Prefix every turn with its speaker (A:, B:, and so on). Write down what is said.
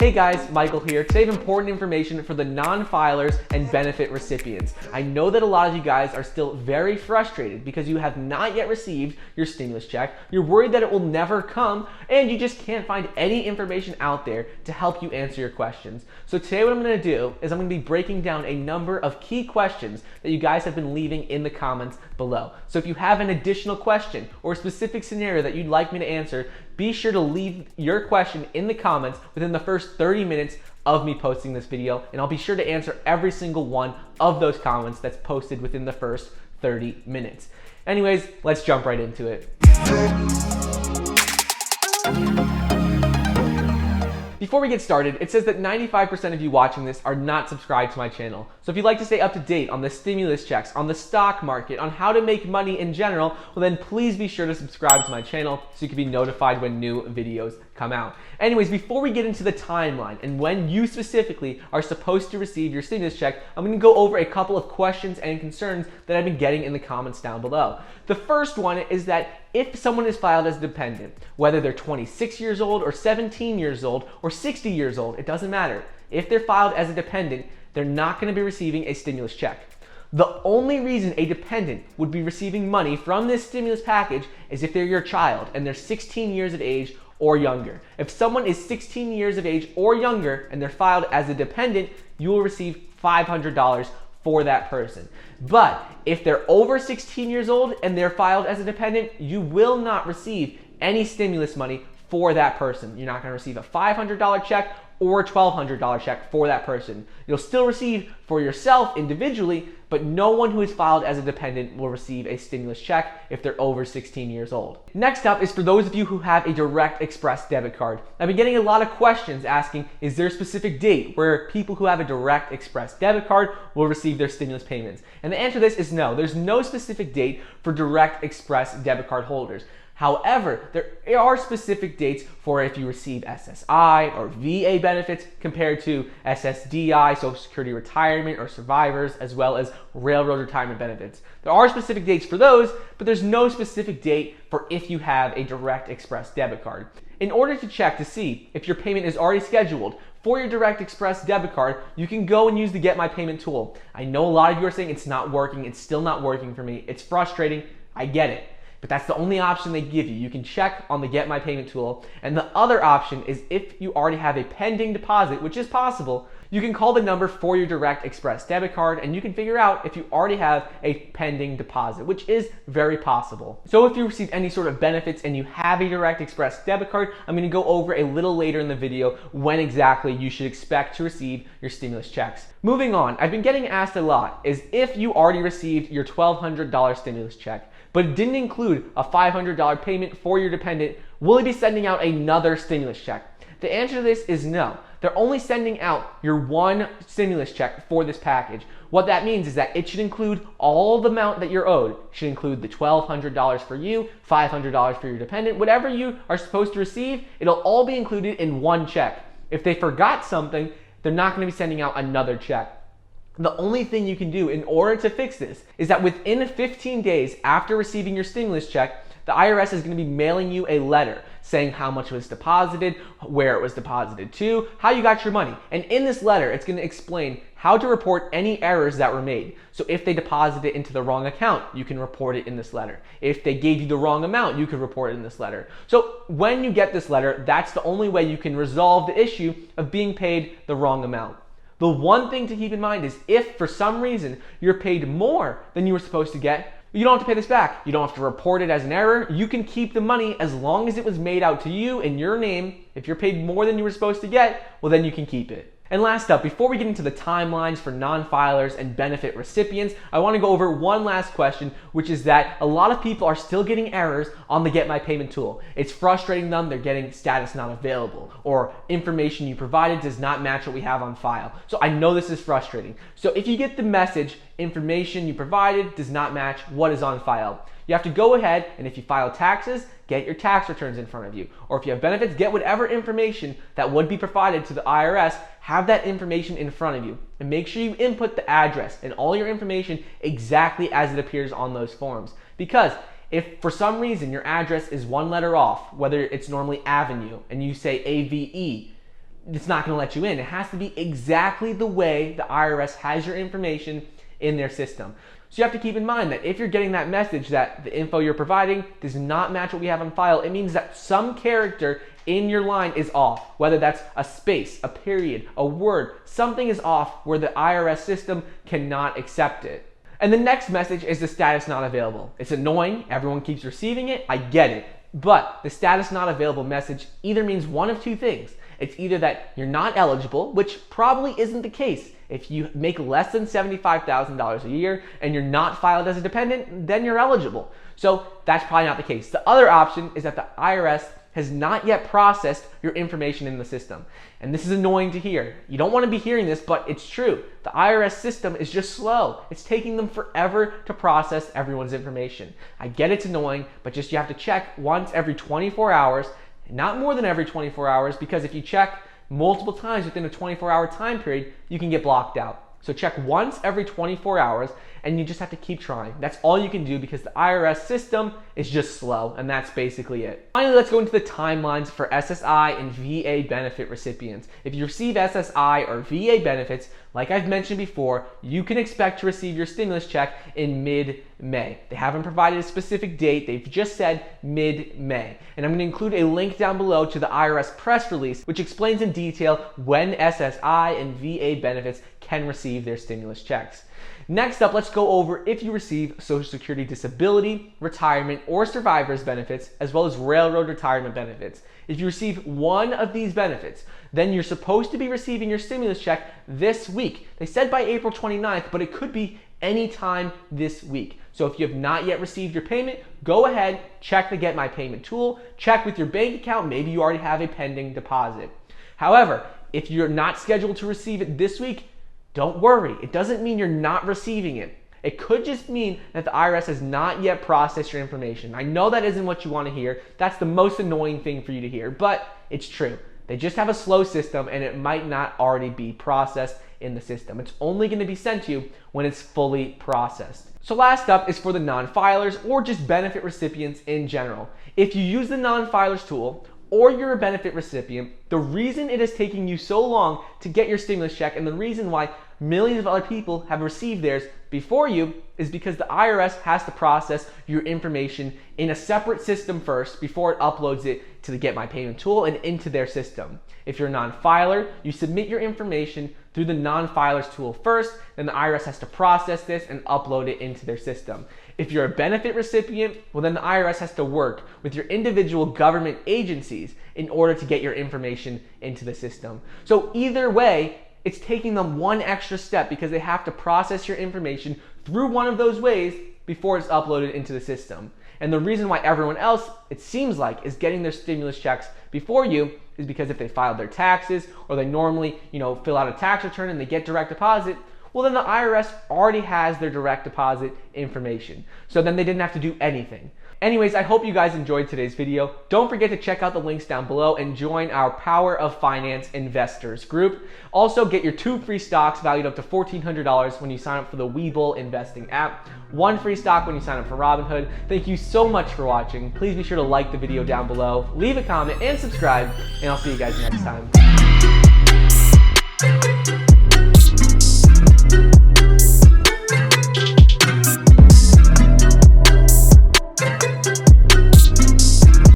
A: Hey guys, Michael here. Today I have important information for the non-filers and benefit recipients. I know that a lot of you guys are still very frustrated because you have not yet received your stimulus check. You're worried that it will never come and you just can't find any information out there to help you answer your questions. So today what I'm going to do is I'm going to be breaking down a number of key questions that you guys have been leaving in the comments below. So if you have an additional question or a specific scenario that you'd like me to answer, be sure to leave your question in the comments within the first 30 minutes of me posting this video, and I'll be sure to answer every single one of those comments that's posted within the first 30 minutes. Anyways, let's jump right into it. Before we get started, it says that 95% of you watching this are not subscribed to my channel. So if you'd like to stay up to date on the stimulus checks, on the stock market, on how to make money in general, well then please be sure to subscribe to my channel so you can be notified when new videos come out. Anyways, before we get into the timeline and when you specifically are supposed to receive your stimulus check, I'm going to go over a couple of questions and concerns that I've been getting in the comments down below. The first one is that if someone is filed as a dependent, whether they're 26 years old or 17 years old or 60 years old, it doesn't matter. If they're filed as a dependent, they're not going to be receiving a stimulus check. The only reason a dependent would be receiving money from this stimulus package is if they're your child and they're 16 years of age or younger. If someone is 16 years of age or younger and they're filed as a dependent, you will receive $500 for that person. But if they're over 16 years old and they're filed as a dependent, you will not receive any stimulus money for that person. You're not going to receive a $500 check or a $1,200 check for that person. You'll still receive for yourself individually, but no one who is filed as a dependent will receive a stimulus check if they're over 16 years old. Next up is for those of you who have a Direct Express debit card. I've been getting a lot of questions asking, is there a specific date where people who have a Direct Express debit card will receive their stimulus payments? And the answer to this is no. There's no specific date for Direct Express debit card holders. However, there are specific dates for if you receive SSI or VA benefits compared to SSDI, Social Security retirement or survivors, as well as railroad retirement benefits. There are specific dates for those, but there's no specific date for if you have a Direct Express debit card. In order to check to see if your payment is already scheduled for your Direct Express debit card, you can go and use the Get My Payment tool. I know a lot of you are saying it's not working, it's still not working for me, it's frustrating, I get it. But that's the only option they give you. You can check on the Get My Payment tool. And the other option is if you already have a pending deposit, which is possible, you can call the number for your Direct Express debit card and you can figure out if you already have a pending deposit, which is very possible. So if you receive any sort of benefits and you have a Direct Express debit card, I'm going to go over a little later in the video when exactly you should expect to receive your stimulus checks. Moving on, I've been getting asked a lot is if you already received your $1,200 stimulus check, but it didn't include a $500 payment for your dependent, will they be sending out another stimulus check? The answer to this is no. They're only sending out your one stimulus check for this package. What that means is that it should include all the amount that you're owed. It should include the $1,200 for you, $500 for your dependent, whatever you are supposed to receive, it'll all be included in one check. If they forgot something, they're not going to be sending out another check. The only thing you can do in order to fix this is that within 15 days after receiving your stimulus check, the IRS is going to be mailing you a letter saying how much was deposited, where it was deposited to, how you got your money. And in this letter, it's going to explain how to report any errors that were made. So if they deposited it into the wrong account, you can report it in this letter. If they gave you the wrong amount, you can report it in this letter. So when you get this letter, that's the only way you can resolve the issue of being paid the wrong amount. The one thing to keep in mind is if for some reason you're paid more than you were supposed to get, you don't have to pay this back. You don't have to report it as an error. You can keep the money as long as it was made out to you in your name. If you're paid more than you were supposed to get, well then you can keep it. And last up, before we get into the timelines for non-filers and benefit recipients, I want to go over one last question, which is that a lot of people are still getting errors on the Get My Payment tool. It's frustrating them, they're getting status not available, or information you provided does not match what we have on file. So I know this is frustrating. So if you get the message, information you provided does not match what is on file, you have to go ahead and if you file taxes, get your tax returns in front of you. Or if you have benefits, get whatever information that would be provided to the IRS, have that information in front of you. And make sure you input the address and all your information exactly as it appears on those forms. Because if for some reason your address is one letter off, whether it's normally Avenue and you say AVE, it's not going to let you in. It has to be exactly the way the IRS has your information in their system. So you have to keep in mind that if you're getting that message that the info you're providing does not match what we have on file, it means that some character in your line is off, whether that's a space, a period, a word, something is off where the IRS system cannot accept it. And the next message is the status not available. It's annoying, everyone keeps receiving it, I get it. But the status not available message either means one of two things. It's either that you're not eligible, which probably isn't the case. If you make less than $75,000 a year and you're not filed as a dependent, then you're eligible. So that's probably not the case. The other option is that the IRS has not yet processed your information in the system. And this is annoying to hear. You don't want to be hearing this, but it's true. The IRS system is just slow. It's taking them forever to process everyone's information. I get it's annoying, but just you have to check once every 24 hours, not more than every 24 hours, because if you check multiple times within a 24-hour time period, you can get blocked out. So check once every 24 hours, and you just have to keep trying. That's all you can do because the IRS system is just slow, and that's basically it. Finally, let's go into the timelines for SSI and VA benefit recipients. If you receive SSI or VA benefits, like I've mentioned before, you can expect to receive your stimulus check in mid-May. They haven't provided a specific date, they've just said mid-May. And I'm going to include a link down below to the IRS Press Release, which explains in detail when SSI and VA benefits can receive their stimulus checks. Next up, let's go over if you receive Social Security disability, retirement, or survivor's benefits, as well as railroad retirement benefits. If you receive one of these benefits, then you're supposed to be receiving your stimulus check this week. They said by April 29th, but it could be any time this week. So if you have not yet received your payment, go ahead, check the Get My Payment tool, check with your bank account, maybe you already have a pending deposit. However, if you're not scheduled to receive it this week, don't worry, it doesn't mean you're not receiving it. It could just mean that the IRS has not yet processed your information. I know that isn't what you want to hear. That's the most annoying thing for you to hear, but it's true. They just have a slow system and it might not already be processed in the system. It's only going to be sent to you when it's fully processed. So last up is for the non-filers or just benefit recipients in general. If you use the non-filers tool, or you're a benefit recipient, the reason it is taking you so long to get your stimulus check and the reason why millions of other people have received theirs before you is because the IRS has to process your information in a separate system first before it uploads it to the Get My Payment tool and into their system. If you're a non-filer, you submit your information through the non-filers tool first, then the IRS has to process this and upload it into their system. If you're a benefit recipient, well then the IRS has to work with your individual government agencies in order to get your information into the system. So either way, it's taking them one extra step because they have to process your information through one of those ways before it's uploaded into the system. And the reason why everyone else, it seems like, is getting their stimulus checks before you is because if they filed their taxes or they normally, fill out a tax return and they get direct deposit, well then the IRS already has their direct deposit information. So then they didn't have to do anything. Anyways, I hope you guys enjoyed today's video. Don't forget to check out the links down below and join our Power of Finance Investors group. Also, get your 2 free stocks valued up to $1,400 when you sign up for the Webull investing app. 1 free stock when you sign up for Robinhood. Thank you so much for watching. Please be sure to like the video down below, leave a comment, and subscribe, and I'll see you guys next time.